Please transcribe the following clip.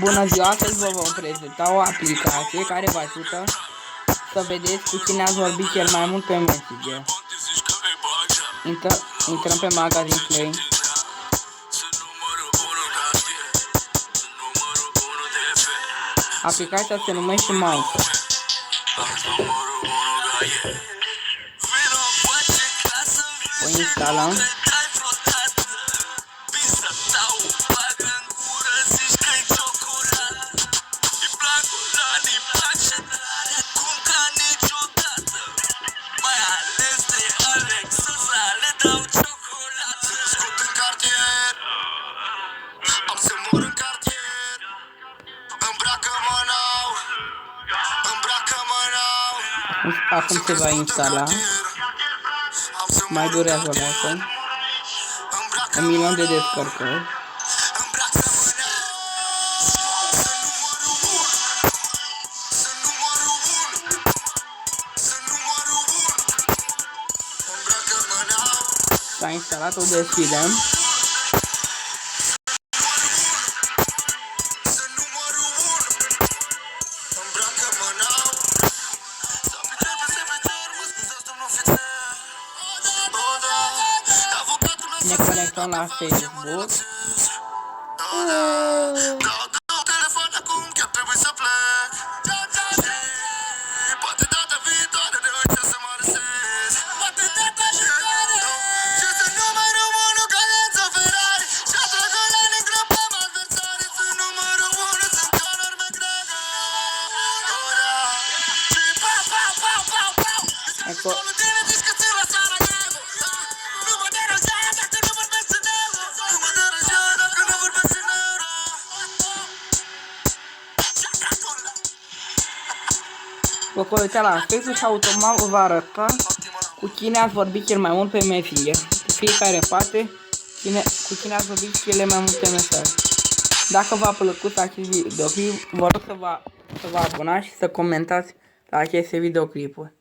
Bună ziua, astăzi vă vom prezenta o aplicație care vă ajută să vedeți cu cine ați vorbit cel mai mult pe Messenger. Intrăm pe Magazine Play. Aplicația se numește Mouse. O instalăm. Acum se va instala. Mai durează o dată. 1.000.000 de descărcări. S-a instalat, o deschidem. Ne conectăm la Facebook. Vă puteți uita la Facebook și automat vă va arăta cu cine ați vorbit cel mai mult pe Messenger. Fiecare parte cu cine ați vorbit cele mai multe mesaje. Dacă v-a plăcut acest videoclip, vă rog să vă abonați și să comentați la aceste videoclipuri.